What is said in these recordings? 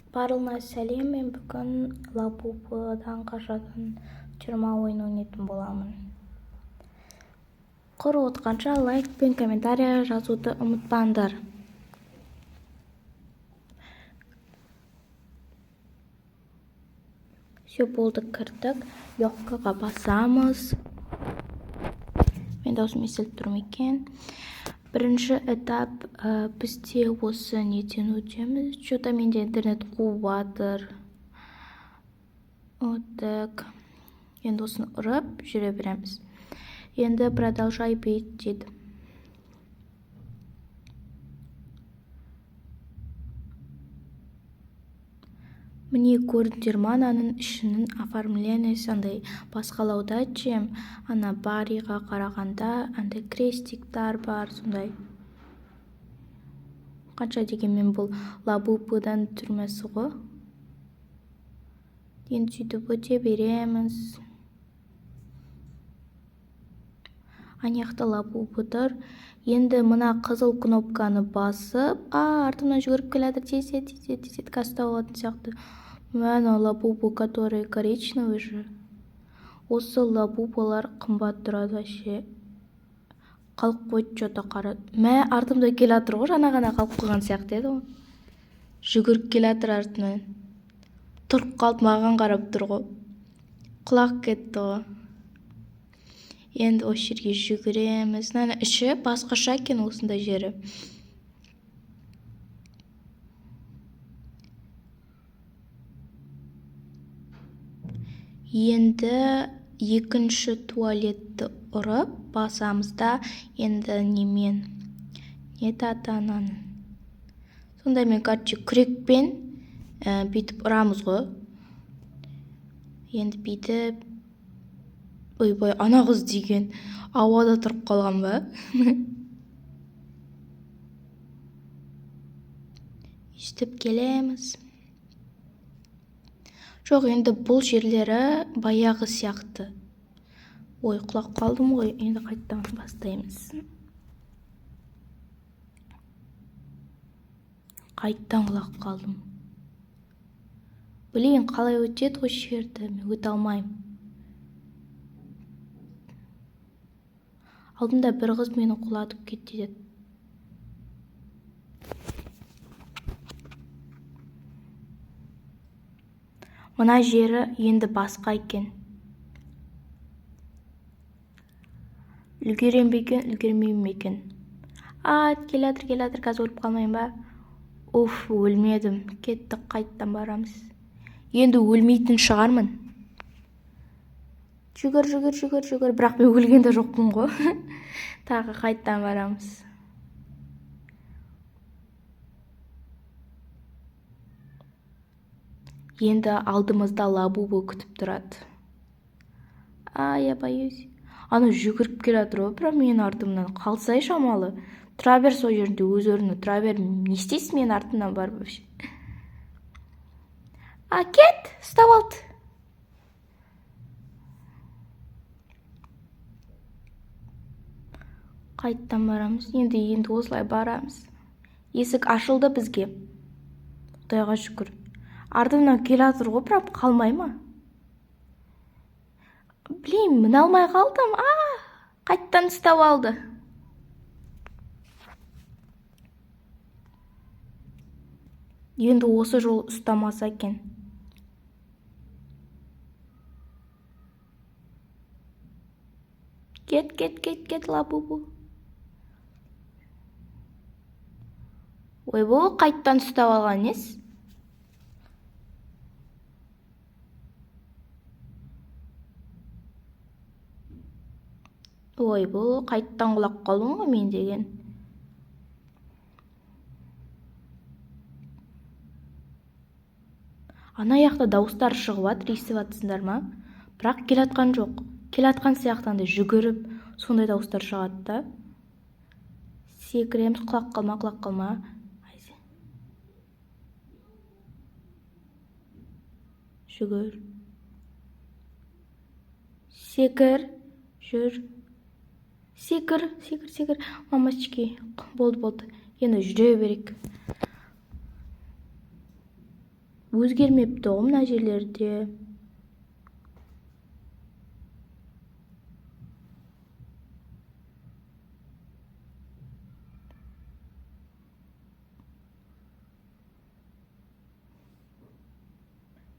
Барлығына сәлем, мен бүгін Лабубыдан қажатын жиырма ойын ойнайтын боламын. Көріп отқанша лайк пен комментария жазуды ұмытпаңдар. Все болды, кірдік. Йоққаға басамыз. Мен даусым естіліп тұр ма екен? Бірінші этап бізде осы неден өтеміз. Что-то менде интернет қуып жатыр. Вот так. Енді осыны ұрып жүре береміз. Енді продолжай бейт дейді. Міне көрдіңдер ма, ананың ішінің оформлениясы андай басқалауда чем ана бариға қарағанда андай крестиктар бар, сондай. Қанша дегенмен бұл Лабубыдан түрмесі ғой. Енді сөйтіп өте береміз. Аяқта Лабубы тұр. Енді мына қызыл кнопканы басып, артымнан жүгіріп келеді, тез кастау алатын сияқты. Мәна Лабубы, который коричневый же. Осы Лабубалар қымбат тұрады вообще. Қалып қойды, что-то қарады. Мә, артымда келатыр ғой, жаңа ғана қалып қойған сияқты еді ғой. Жүгіріп келатыр артынан. Тұрып қалып маған қарап тұр ғой. Құлақ кетті ғой. Енді осы жерге жүгіреміз. Нәні іші басқаша екен осындай жері. Енді екінші туалетті ұрып басамызда, енді немен? Не татанан? Сонда мен кәтші күрекпен бүйтіп ұрамыз ғой. Енді бүйтіп ойбай, ана қыз деген ауада тұрып қалған ба? Естіп келеміз. Жоқ, енді бұл жерлері баяғы сияқты. Ой, құлақ қалдым ғой, енді қайттан бастаймыз. Қайттан құлақ қалдым. Білейін, қалай өтеді ғой жерді, мен өте алмайым. Алдымда бір қыз мені құлатып кетті деді. Мына жері енді басқа екен. Үлгерем бе екен, үлгермеймін бе екен? Келатыр, қазір өліп қалмайын ба? Уф, өлмедім. Кеттік, қайттан барамыз. Енді өлмейтін шығармын. Жүгір. Бірақ мен өлгенде жоқпын ғой. Тағы қайттан барамыз. Енді алдымызда Лабубы күтіп тұрады. Я боюсь. Аны жүгіріп келатыр ғой, бірақ мен артымнан қалсай шамалы. Тұра бер сол жерінде, өз орнына тұра бер. Не істейсіз мен артымнан барып вообще? Кет, ұстап алды. Қайттан барамыз. Енді осылай барамыз. Есік ашылды бізге. Құдайға шүкір. Артымнан келатыр ғой, бірақ қалмай ма? Білейм, міне алмай қалдым. Қайттан ұстап алды. Енді осы жол ұстамаса екен. Кет, Лабубы. Ой, бұл қайттан ұстап алған нес? Ой, бұл қайттан құлақ қалдым ғой мен деген. Ана яқта дауыстар шығып жатыр, естіп жатсыңдар ма? Бірақ келатқан жоқ. Келатқан сияқтанды жүгіріп, сондай дауыстар шығады да. Секіреміз, құлақ қалма. Жүгір. Секір, жүр. Секір. Мамачки, болды. Енді жүре берейік. өзгермепті ғой мына жерлерде.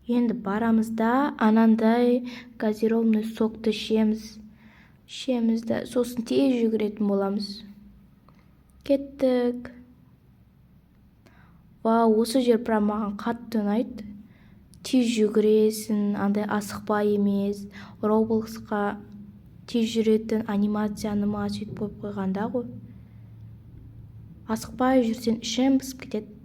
Енді барамыз да анандай газированный сокты ішеміз да сосын тез жүгіретін боламыз. Кеттік. Осы жер прям маған қатты ұнайды. Тез жүгіресің, андай асықпай емес. Robloxқа тез жүретін анимация сөйтіп қойып қойғанда ғой. Асықпай жүрсен ішің пысып кетеді.